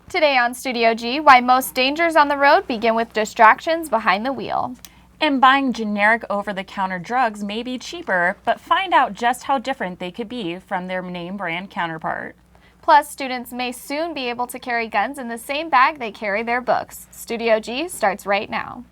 Today on Studio G, why most dangers on the road begin with distractions behind the wheel. And buying generic over-the-counter drugs may be cheaper, but find out just how different they could be from their name brand counterpart. Plus, students may soon be able to carry guns in the same bag they carry their books. Studio G starts right now.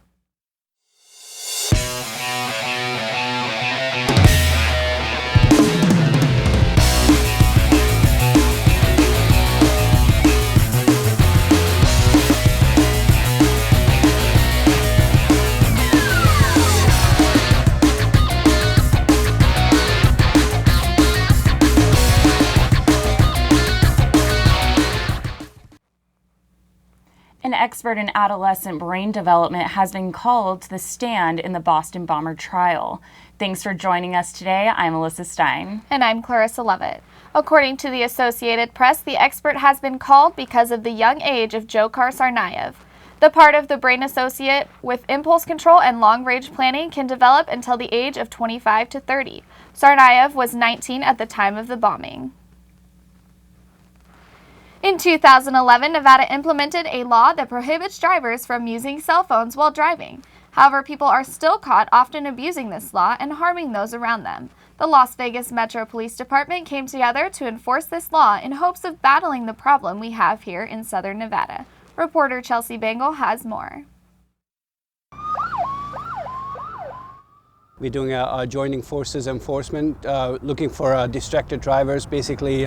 An expert in adolescent brain development has been called to the stand in the Boston bomber trial. Thanks for joining us today. I'm Alyssa Stein. And I'm Clarissa Levitt. According to the Associated Press, the expert has been called because of the young age of Dzhokhar Tsarnaev. The part of the brain associate with impulse control and long-range planning can develop until the age of 25 to 30. Tsarnaev was 19 at the time of the bombing. In 2011, Nevada implemented a law that prohibits drivers from using cell phones while driving. However, people are still caught often abusing this law and harming those around them. The Las Vegas Metro Police Department came together to enforce this law in hopes of battling the problem we have here in Southern Nevada. Reporter Chelsea Bangle has more. We're doing a joining forces enforcement, looking for distracted drivers, basically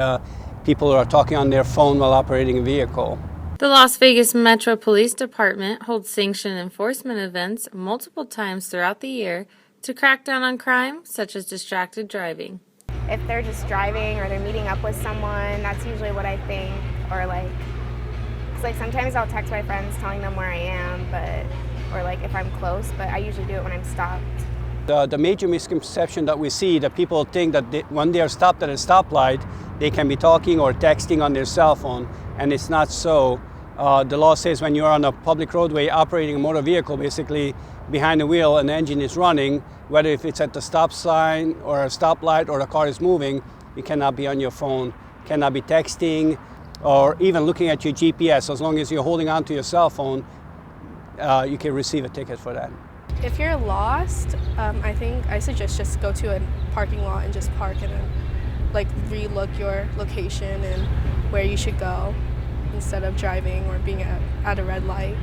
people who are talking on their phone while operating a vehicle. The Las Vegas Metro Police Department holds sanctioned enforcement events multiple times throughout the year to crack down on crime such as distracted driving. If they're just driving or they're meeting up with someone, that's usually what I think. Or sometimes I'll text my friends telling them where I am, or if I'm close, but I usually do it when I'm stopped. The major misconception that we see, that people think that when they are stopped at a stoplight, they can be talking or texting on their cell phone, and it's not so. The law says when you're on a public roadway operating a motor vehicle, basically behind the wheel and the engine is running, whether if it's at the stop sign or a stoplight or the car is moving, you cannot be on your phone, cannot be texting, or even looking at your GPS. As long as you're holding on to your cell phone, you can receive a ticket for that. If you're lost, I suggest just go to a parking lot and just park and re-look your location and where you should go instead of driving or being at a red light.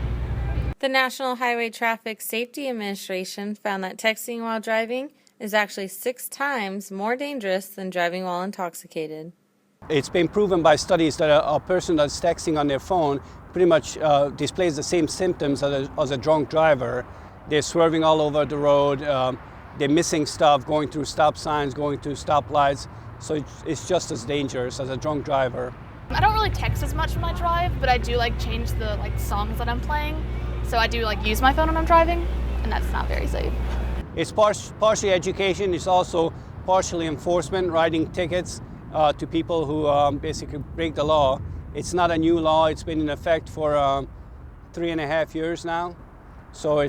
The National Highway Traffic Safety Administration found that texting while driving is actually 6 times more dangerous than driving while intoxicated. It's been proven by studies that a person that's texting on their phone pretty much displays the same symptoms as a drunk driver. They're swerving all over the road, they're missing stuff, going through stop signs, going through stoplights, so it's just as dangerous as a drunk driver. I don't really text as much when I drive, but I do change the songs that I'm playing, so I do use my phone when I'm driving, and that's not very safe. It's partially education, it's also partially enforcement, writing tickets to people who basically break the law. It's not a new law, it's been in effect for 3.5 years now. So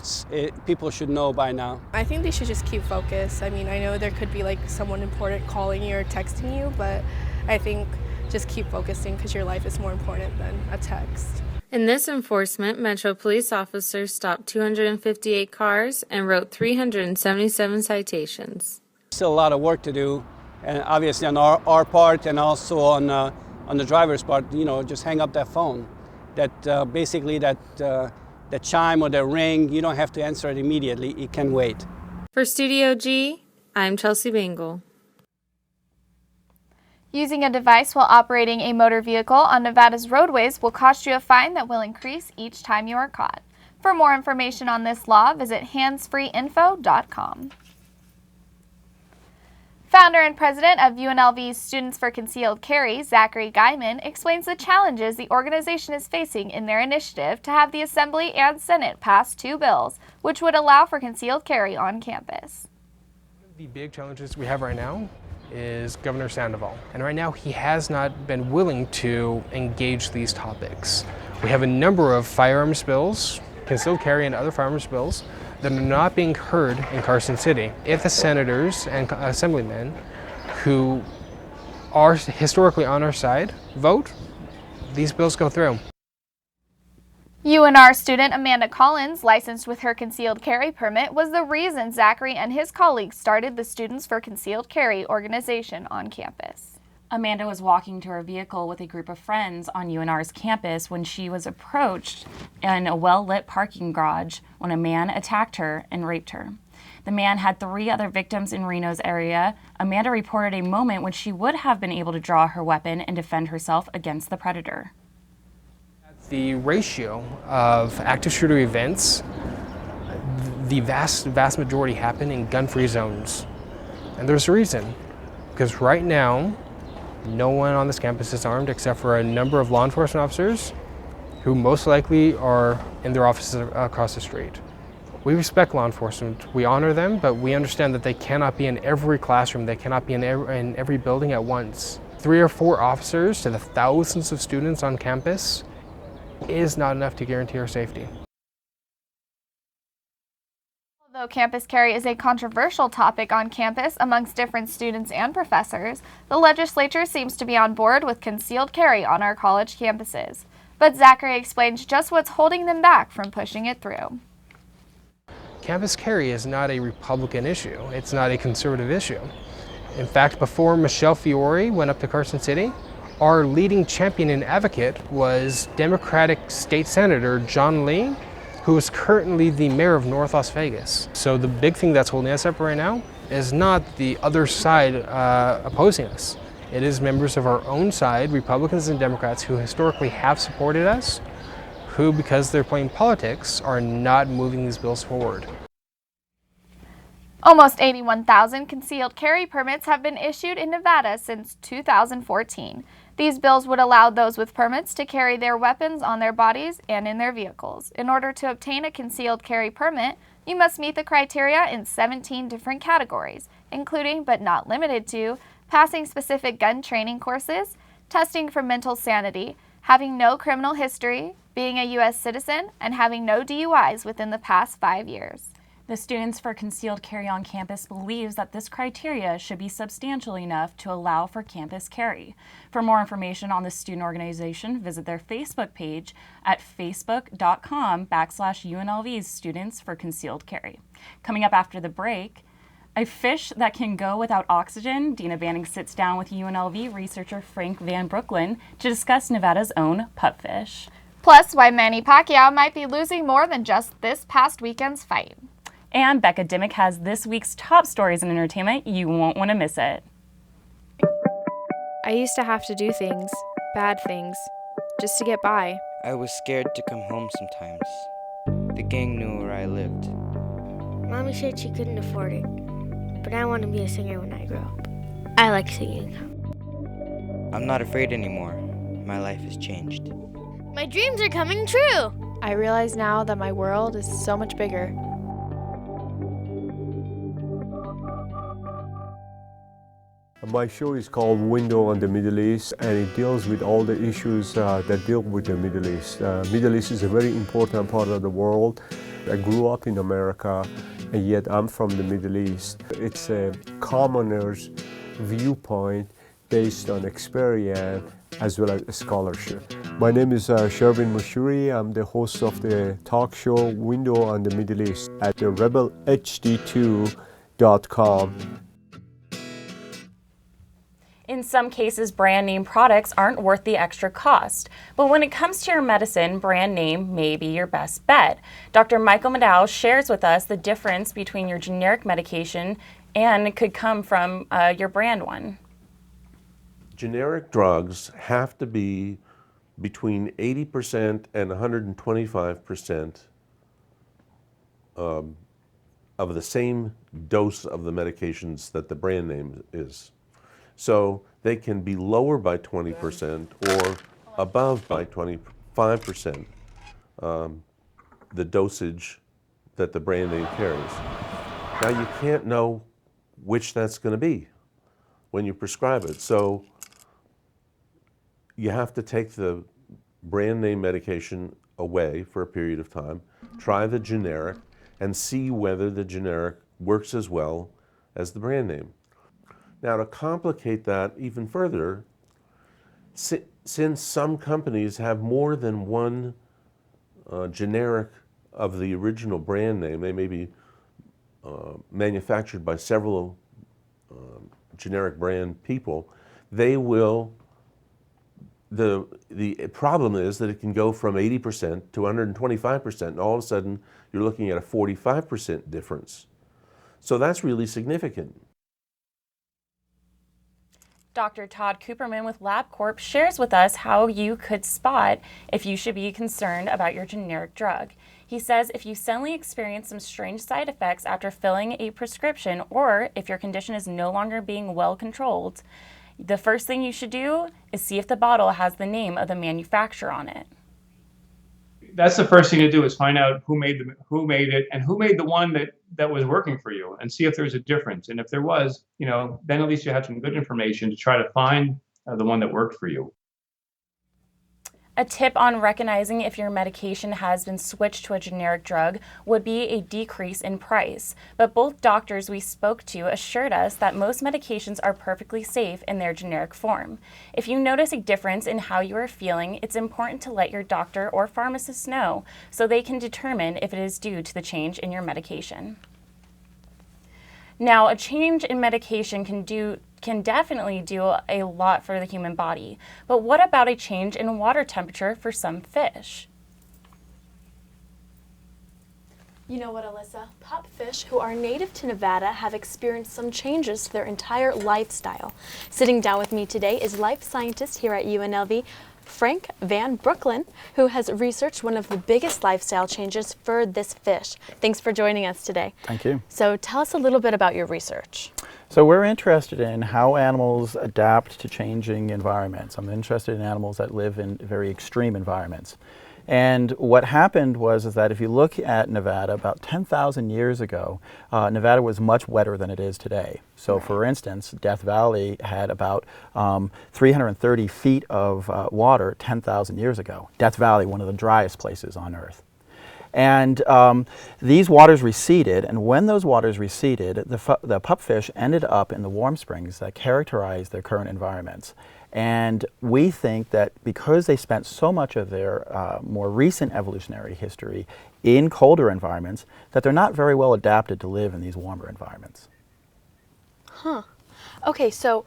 people should know by now. I think they should just keep focused. I mean, I know there could be someone important calling you or texting you, but I think just keep focusing because your life is more important than a text. In this enforcement, Metro police officers stopped 258 cars and wrote 377 citations. Still a lot of work to do, and obviously on our part and also on the driver's part, just hang up that phone. That basically the chime or the ring, you don't have to answer it immediately, it can wait. For Studio G, I'm Chelsea Bangle. Using a device while operating a motor vehicle on Nevada's roadways will cost you a fine that will increase each time you are caught. For more information on this law, visit handsfreeinfo.com. Founder and president of UNLV's Students for Concealed Carry, Zachary Guyman, explains the challenges the organization is facing in their initiative to have the Assembly and Senate pass 2 bills, which would allow for concealed carry on campus. One of the big challenges we have right now is Governor Sandoval, and right now he has not been willing to engage these topics. We have a number of firearms bills, concealed carry and other firearms bills, that are not being heard in Carson City. If the senators and assemblymen who are historically on our side vote, these bills go through. UNR student Amanda Collins, licensed with her concealed carry permit, was the reason Zachary and his colleagues started the Students for Concealed Carry organization on campus. Amanda was walking to her vehicle with a group of friends on UNR's campus when she was approached in a well-lit parking garage when a man attacked her and raped her. The man had 3 other victims in Reno's area. Amanda reported a moment when she would have been able to draw her weapon and defend herself against the predator. The ratio of active shooter events, the vast majority happen in gun-free zones. And there's a reason, because right now, no one on this campus is armed except for a number of law enforcement officers who most likely are in their offices across the street. We respect law enforcement, we honor them, but we understand that they cannot be in every classroom, they cannot be in every building at once. 3 or 4 officers to the thousands of students on campus is not enough to guarantee our safety. Although campus carry is a controversial topic on campus amongst different students and professors, the legislature seems to be on board with concealed carry on our college campuses. But Zachary explains just what's holding them back from pushing it through. Campus carry is not a Republican issue. It's not a conservative issue. In fact, before Michelle Fiore went up to Carson City, our leading champion and advocate was Democratic State Senator John Lee, who is currently the mayor of North Las Vegas. So the big thing that's holding us up right now is not the other side opposing us. It is members of our own side, Republicans and Democrats, who historically have supported us, who, because they're playing politics, are not moving these bills forward. Almost 81,000 concealed carry permits have been issued in Nevada since 2014. These bills would allow those with permits to carry their weapons on their bodies and in their vehicles. In order to obtain a concealed carry permit, you must meet the criteria in 17 different categories, including but not limited to passing specific gun training courses, testing for mental sanity, having no criminal history, being a U.S. citizen, and having no DUIs within the past 5 years. The Students for Concealed Carry on campus believes that this criteria should be substantial enough to allow for campus carry. For more information on the student organization, visit their Facebook page at facebook.com/UNLV's Students for Concealed Carry. Coming up after the break, a fish that can go without oxygen. Dina Banning sits down with UNLV researcher Frank Van Brooklyn to discuss Nevada's own pupfish. Plus, why Manny Pacquiao might be losing more than just this past weekend's fight. And Becca Dimmick has this week's top stories in entertainment. You won't want to miss it. I used to have to do things, bad things, just to get by. I was scared to come home sometimes. The gang knew where I lived. Mommy said she couldn't afford it, but I want to be a singer when I grow up. I like singing. I'm not afraid anymore. My life has changed. My dreams are coming true! I realize now that my world is so much bigger. My show is called Window on the Middle East, and it deals with all the issues that deal with the Middle East. Middle East is a very important part of the world. I grew up in America, and yet I'm from the Middle East. It's a commoner's viewpoint based on experience as well as scholarship. My name is Shervin Mushuri. I'm the host of the talk show Window on the Middle East at the rebelhd2.com. In some cases, brand name products aren't worth the extra cost. But when it comes to your medicine, brand name may be your best bet. Dr. Michael Maddow shares with us the difference between your generic medication and it could come from your brand one. Generic drugs have to be between 80% and 125% of the same dose of the medications that the brand name is. So they can be lower by 20% or above by 25% the dosage that the brand name carries. Now you can't know which that's going to be when you prescribe it. So you have to take the brand name medication away for a period of time, try the generic, and see whether the generic works as well as the brand name. Now, to complicate that even further, since some companies have more than one generic of the original brand name. They may be manufactured by several generic brand people. They will, the problem is that it can go from 80% to 125%, and all of a sudden you're looking at a 45% difference. So that's really significant. Dr. Todd Cooperman with LabCorp shares with us how you could spot if you should be concerned about your generic drug. He says if you suddenly experience some strange side effects after filling a prescription, or if your condition is no longer being well controlled, the first thing you should do is see if the bottle has the name of the manufacturer on it. That's the first thing to do, is find out who made it and who made the one that was working for you, and see if there's a difference. And if there was, then at least you have some good information to try to find the one that worked for you. A tip on recognizing if your medication has been switched to a generic drug would be a decrease in price. But both doctors we spoke to assured us that most medications are perfectly safe in their generic form. If you notice a difference in how you are feeling, it's important to let your doctor or pharmacist know so they can determine if it is due to the change in your medication. Now, a change in medication can definitely do a lot for the human body, but what about a change in water temperature for some fish? You know what, Alyssa? Pupfish who are native to Nevada have experienced some changes to their entire lifestyle. Sitting down with me today is life scientist here at UNLV, Frank Van Brooklyn, who has researched one of the biggest lifestyle changes for this fish. Thanks for joining us today. Thank you. So tell us a little bit about your research. So we're interested in how animals adapt to changing environments. I'm interested in animals that live in very extreme environments. And what happened was that if you look at Nevada, about 10,000 years ago, Nevada was much wetter than it is today. So for instance, Death Valley had about 330 feet of water 10,000 years ago. Death Valley, one of the driest places on Earth. And these waters receded, and when those waters receded, the pupfish ended up in the warm springs that characterize their current environments. And we think that because they spent so much of their more recent evolutionary history in colder environments, that they're not very well adapted to live in these warmer environments. Huh. Okay, so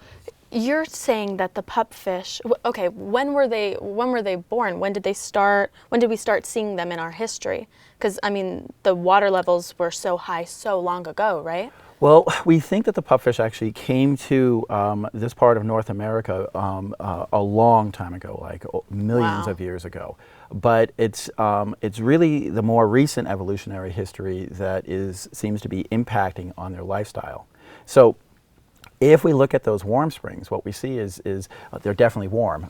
you're saying that the pupfish, okay, when were they born? When did we start seeing them in our history? Because, I mean, the water levels were so high so long ago, right? Well, we think that the pupfish actually came to this part of North America a long time ago, like millions of years ago. But it's really the more recent evolutionary history that seems to be impacting on their lifestyle. So if we look at those warm springs, what we see is they're definitely warm.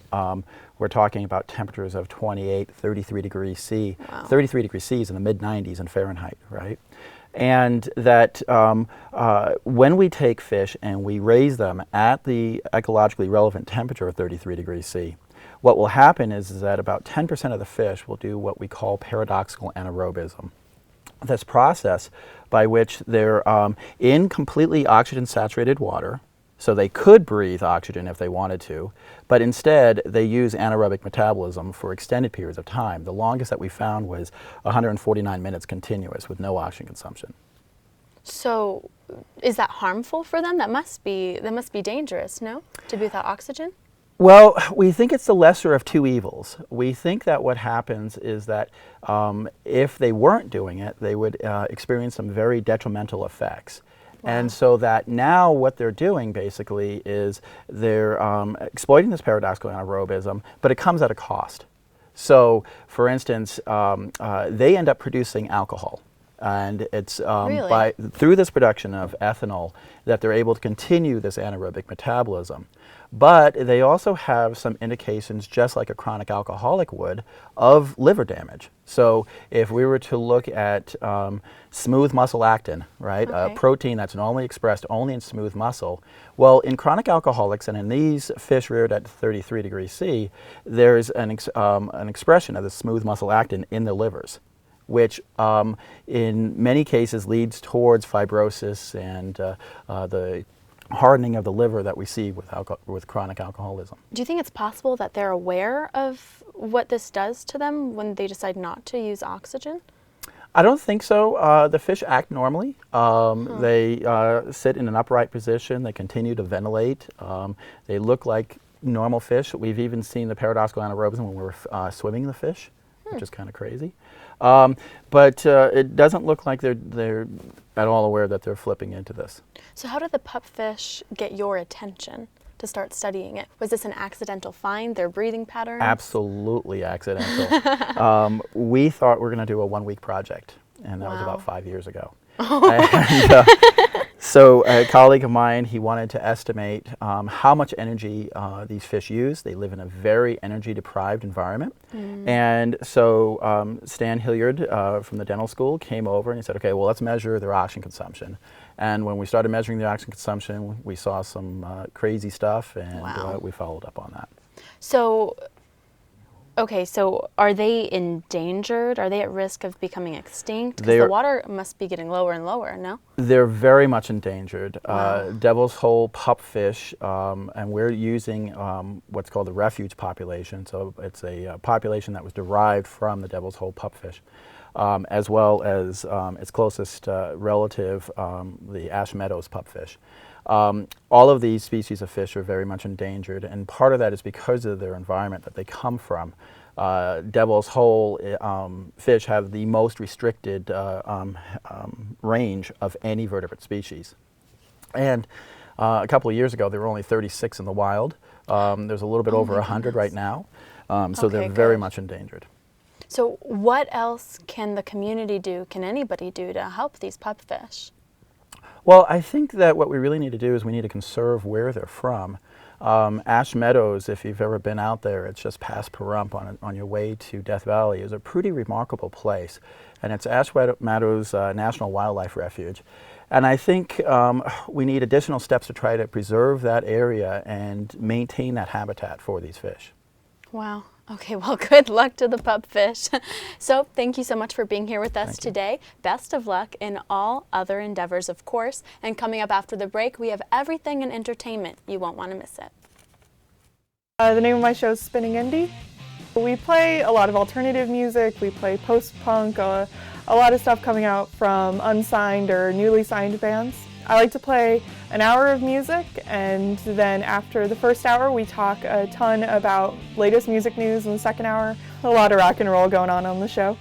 We're talking about temperatures of 28, 33 degrees C. Wow. 33 degrees C is in the mid-90s in Fahrenheit, right? And that when we take fish and we raise them at the ecologically relevant temperature of 33 degrees C, what will happen is that about 10% of the fish will do what we call paradoxical anaerobism. This process by which they're in completely oxygen-saturated water, so they could breathe oxygen if they wanted to, but instead they use anaerobic metabolism for extended periods of time. The longest that we found was 149 minutes continuous with no oxygen consumption. So is that harmful for them? That must be dangerous, no? To be without oxygen? Well, we think it's the lesser of two evils. We think that what happens is that if they weren't doing it, they would experience some very detrimental effects. Wow. And so that now what they're doing basically is they're exploiting this paradoxical anaerobism, but it comes at a cost. So, for instance, they end up producing alcohol. And it's really? Through this production of ethanol that they're able to continue this anaerobic metabolism. But they also have some indications, just like a chronic alcoholic would, of liver damage. So if we were to look at smooth muscle actin, right, a protein that's normally expressed only in smooth muscle, well, in chronic alcoholics and in these fish reared at 33 degrees C, there's an expression of the smooth muscle actin in the livers, which in many cases leads towards fibrosis and the hardening of the liver that we see with chronic alcoholism. Do you think it's possible that they're aware of what this does to them when they decide not to use oxygen? I don't think so. The fish act normally. They sit in an upright position. They continue to ventilate. They look like normal fish. We've even seen the paradoxical anaerobism when we're swimming the fish, which is kind of crazy. But it doesn't look like they're at all aware that they're flipping into this. So how did the pupfish get your attention to start studying it? Was this an accidental find, their breathing patterns? Absolutely accidental. We thought we were going to do a 1-week project, and that was about 5 years ago. And, so a colleague of mine, he wanted to estimate how much energy these fish use. They live in a very energy deprived environment. And so Stan Hilliard from the dental school came over and he said, okay, well, let's measure their oxygen consumption. And when we started measuring the oxygen consumption, we saw some crazy stuff, and we followed up on that. So, okay, so are they endangered? Are they at risk of becoming extinct? Because the water must be getting lower and lower, no? They're very much endangered. Devil's Hole pupfish, and we're using what's called the refuge population. So it's a population that was derived from the Devil's Hole pupfish, as well as its closest relative, the Ash Meadows pupfish. All of these species of fish are very much endangered, and part of that is because of their environment that they come from. Devil's Hole fish have the most restricted range of any vertebrate species. And a couple of years ago, there were only 36 in the wild. There's a little bit over 100 right now, so they're very much endangered. So what else can the community do, can anybody do to help these pupfish? Well, I think that what we really need to do is we need to conserve where they're from. Ash Meadows, if you've ever been out there, it's just past Pahrump on your way to Death Valley, is a pretty remarkable place. And it's Ash Meadows National Wildlife Refuge. And I think we need additional steps to try to preserve that area and maintain that habitat for these fish. Wow. Okay, well, good luck to the pupfish. So thank you so much for being here with us today. Best of luck in all other endeavors, of course. And coming up after the break, we have everything in entertainment. You won't want to miss it. The name of my show is Spinning Indie. We play a lot of alternative music. We play post-punk, a lot of stuff coming out from unsigned or newly signed bands. I like to play an hour of music, and then after the first hour we talk a ton about latest music news in the second hour. A lot of rock and roll going on the show.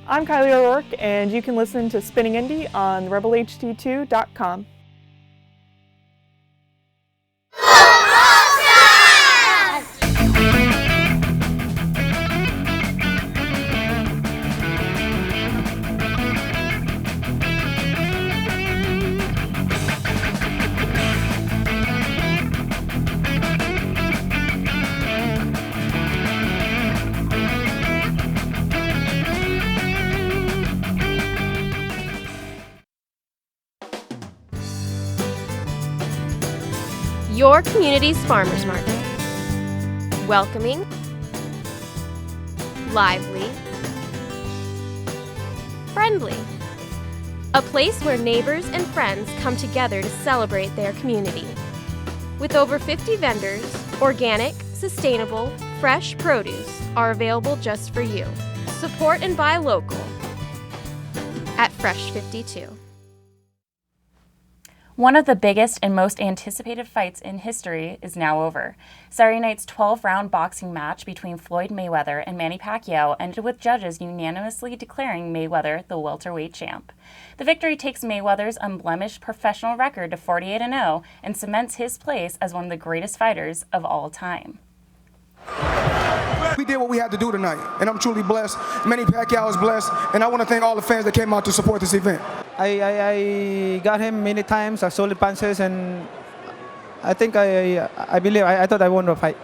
I'm Kylie O'Rourke, and you can listen to Spinning Indie on rebelht2.com. Your community's farmers market. Welcoming, lively, friendly. A place where neighbors and friends come together to celebrate their community. With over 50 vendors, organic, sustainable, fresh produce are available just for you. Support and buy local at Fresh 52. One of the biggest and most anticipated fights in history is now over. Saturday night's 12-round boxing match between Floyd Mayweather and Manny Pacquiao ended with judges unanimously declaring Mayweather the welterweight champ. The victory takes Mayweather's unblemished professional record to 48-0 and cements his place as one of the greatest fighters of all time. We did what we had to do tonight, and I'm truly blessed. Manny Pacquiao is blessed, and I want to thank all the fans that came out to support this event. I got him many times, solid punches, and I think I thought I won the fight.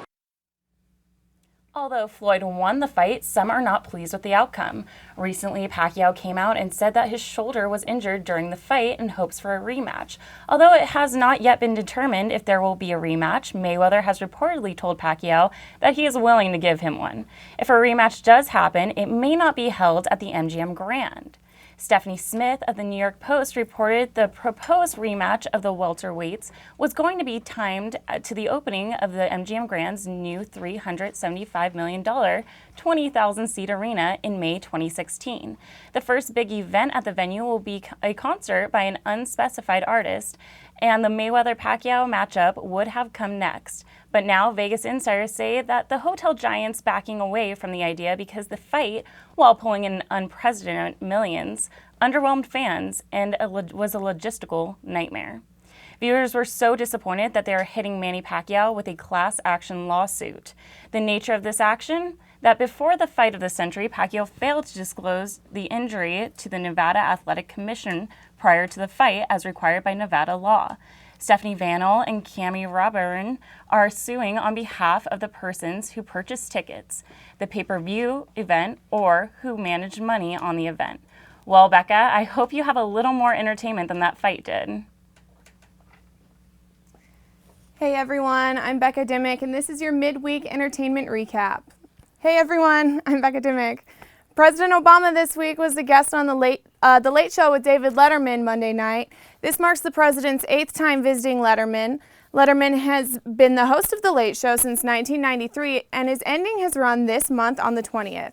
Although Floyd won the fight, some are not pleased with the outcome. Recently, Pacquiao came out and said that his shoulder was injured during the fight and hopes for a rematch. Although it has not yet been determined if there will be a rematch, Mayweather has reportedly told Pacquiao that he is willing to give him one. If a rematch does happen, it may not be held at the MGM Grand. Stephanie Smith of the New York Post reported the proposed rematch of the welterweights was going to be timed to the opening of the MGM Grand's new $375 million 20,000-seat arena in May 2016. The first big event at the venue will be a concert by an unspecified artist, and the Mayweather-Pacquiao matchup would have come next. But now Vegas insiders say that the hotel giant's backing away from the idea because the fight, while pulling in unprecedented millions, underwhelmed fans and was a logistical nightmare. Viewers were so disappointed that they are hitting Manny Pacquiao with a class action lawsuit. The nature of this action? That before the fight of the century, Pacquiao failed to disclose the injury to the Nevada Athletic Commission prior to the fight as required by Nevada law. Stephanie Vannell and Cami Raburn are suing on behalf of the persons who purchased tickets, the pay-per-view event, or who managed money on the event. Well, Becca, I hope you have a little more entertainment than that fight did. Hey everyone, I'm Becca Dimmick, and this is your midweek entertainment recap. Hey everyone, I'm Becca Dimmick. President Obama this week was the guest on the Late Show with David Letterman Monday night. This marks the president's 8th time visiting Letterman. Letterman has been the host of The Late Show since 1993, and his ending has run this month on the 20th.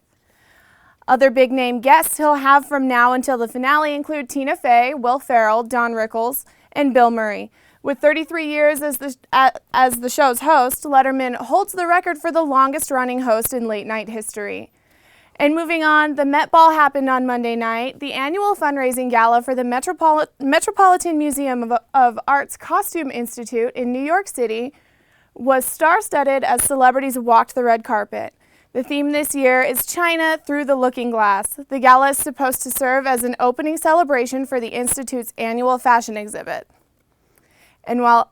Other big-name guests he'll have from now until the finale include Tina Fey, Will Ferrell, Don Rickles, and Bill Murray. With 33 years as the show's host, Letterman holds the record for the longest-running host in late-night history. And moving on, the Met Ball happened on Monday night. The annual fundraising gala for the Metropolitan Museum of Art's Costume Institute in New York City was star-studded as celebrities walked the red carpet. The theme this year is China Through the Looking Glass. The gala is supposed to serve as an opening celebration for the Institute's annual fashion exhibit. And while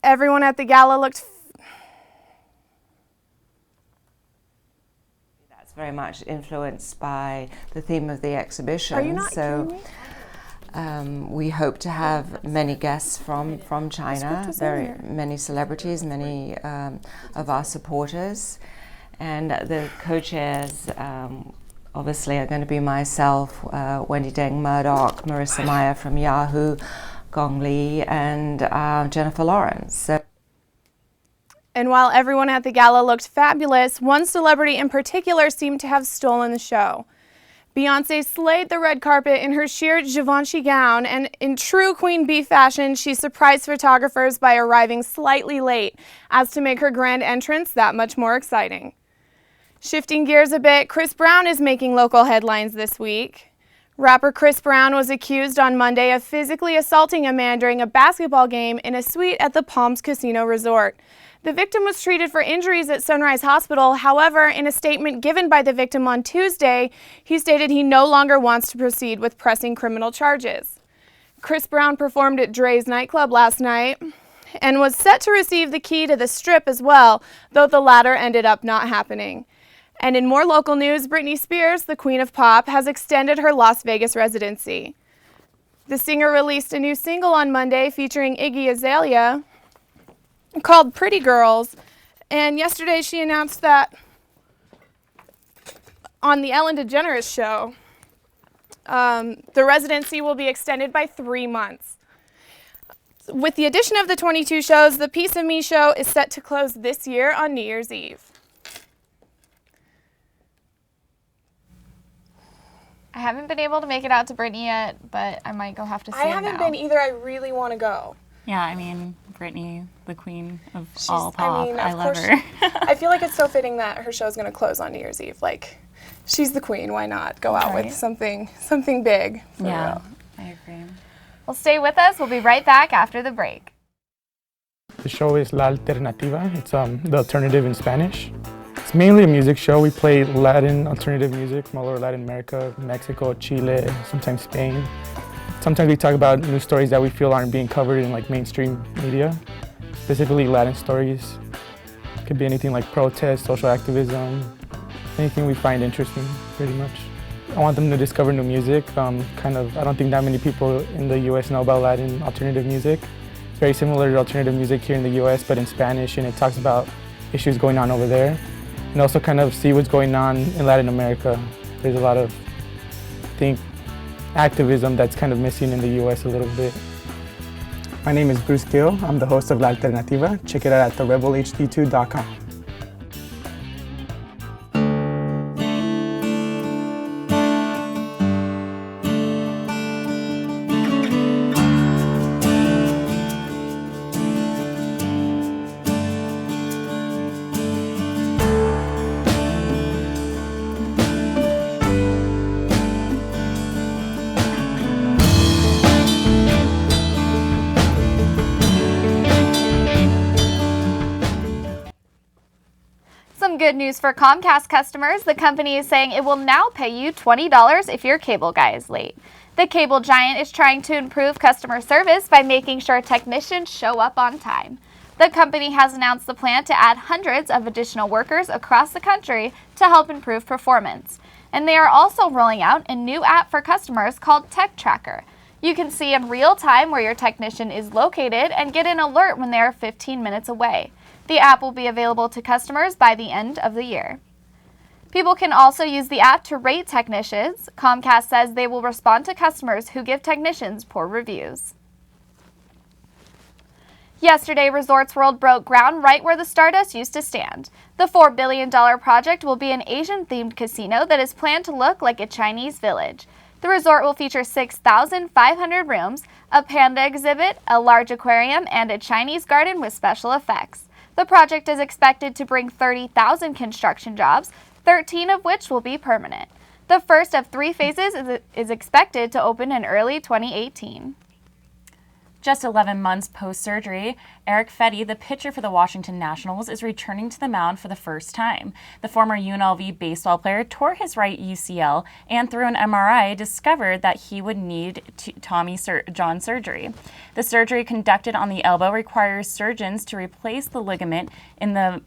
everyone at the gala looked very much influenced by the theme of the exhibition. Are you not kidding me? We hope to have many guests from China, very many celebrities, many of our supporters, and the co-chairs obviously are going to be myself, Wendy Deng Murdoch, Marissa Mayer from Yahoo, Gong Li, and Jennifer Lawrence. And while everyone at the gala looked fabulous, one celebrity in particular seemed to have stolen the show. Beyoncé slayed the red carpet in her sheer Givenchy gown, and in true Queen Bee fashion, she surprised photographers by arriving slightly late, as to make her grand entrance that much more exciting. Shifting gears a bit, Chris Brown is making local headlines this week. Rapper Chris Brown was accused on Monday of physically assaulting a man during a basketball game in a suite at the Palms Casino Resort. The victim was treated for injuries at Sunrise Hospital. However, in a statement given by the victim on Tuesday, he stated he no longer wants to proceed with pressing criminal charges. Chris Brown performed at Dre's nightclub last night and was set to receive the key to the Strip as well, though the latter ended up not happening. And in more local news, Britney Spears, the Queen of Pop, has extended her Las Vegas residency. The singer released a new single on Monday featuring Iggy Azalea, called Pretty Girls, and yesterday she announced that on the Ellen DeGeneres show, the residency will be extended by 3 months. With the addition of the 22 shows, the Piece of Me show is set to close this year on New Year's Eve. I haven't been able to make it out to Brittany yet, but I might go have to see I it haven't now. been either. I really want to go. Yeah, I mean, Britney, the queen of all pop. I I love her. I feel like it's so fitting that her show's going to close on New Year's Eve. Like, she's the queen. Why not go out with something big? For real. I agree. Well, stay with us. We'll be right back after the break. The show is La Alternativa. It's the alternative in Spanish. It's mainly a music show. We play Latin alternative music from all over Latin America, Mexico, Chile, sometimes Spain. Sometimes we talk about news stories that we feel aren't being covered in like mainstream media, specifically Latin stories. It could be anything like protest, social activism, anything we find interesting, pretty much. I want them to discover new music. I don't think that many people in the U.S. know about Latin alternative music. It's very similar to alternative music here in the U.S., but in Spanish, and it talks about issues going on over there. And also kind of see what's going on in Latin America. There's a lot of, I think, activism that's kind of missing in the U.S. a little bit. My name is Bruce Gill. I'm the host of La Alternativa. Check it out at therebelhd2.com. Some good news for Comcast customers. The company is saying it will now pay you $20 if your cable guy is late. The cable giant is trying to improve customer service by making sure technicians show up on time. The company has announced the plan to add hundreds of additional workers across the country to help improve performance. And they are also rolling out a new app for customers called Tech Tracker. You can see in real time where your technician is located and get an alert when they are 15 minutes away. The app will be available to customers by the end of the year. People can also use the app to rate technicians. Comcast says they will respond to customers who give technicians poor reviews. Yesterday, Resorts World broke ground right where the Stardust used to stand. The $4 billion project will be an Asian-themed casino that is planned to look like a Chinese village. The resort will feature 6,500 rooms, a panda exhibit, a large aquarium, and a Chinese garden with special effects. The project is expected to bring 30,000 construction jobs, 13 of which will be permanent. The first of 3 phases is expected to open in early 2018. Just 11 months post-surgery, Eric Fetty, the pitcher for the Washington Nationals, is returning to the mound for the first time. The former UNLV baseball player tore his right UCL and through an MRI discovered that he would need Tommy John surgery. The surgery conducted on the elbow requires surgeons to replace the ligament in the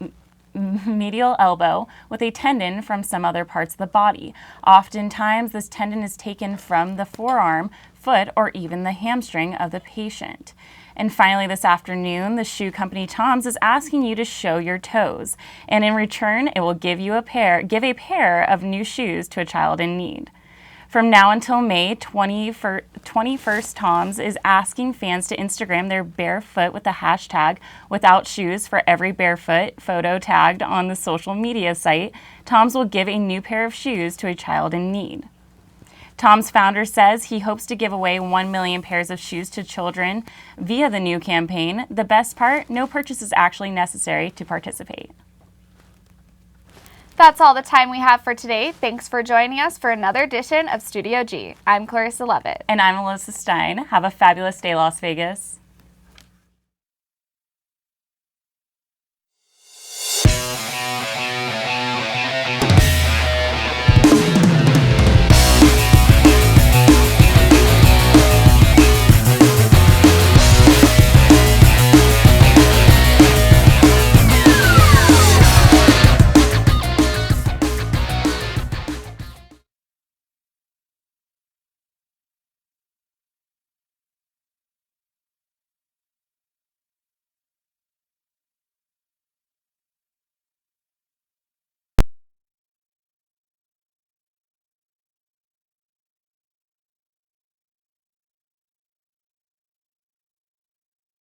medial elbow with a tendon from some other parts of the body. Oftentimes, this tendon is taken from the forearm, foot, or even the hamstring of the patient. And finally, this afternoon, the shoe company Tom's is asking you to show your toes, and in return, it will give a pair of new shoes to a child in need. From now until May 21st, Tom's is asking fans to Instagram their barefoot with the hashtag without shoes for every barefoot photo tagged on the social media site. Tom's will give a new pair of shoes to a child in need. Tom's founder says he hopes to give away 1 million pairs of shoes to children via the new campaign. The best part, no purchase is actually necessary to participate. That's all the time we have for today. Thanks for joining us for another edition of Studio G. I'm Clarissa Levitt. And I'm Alyssa Stein. Have a fabulous day, Las Vegas.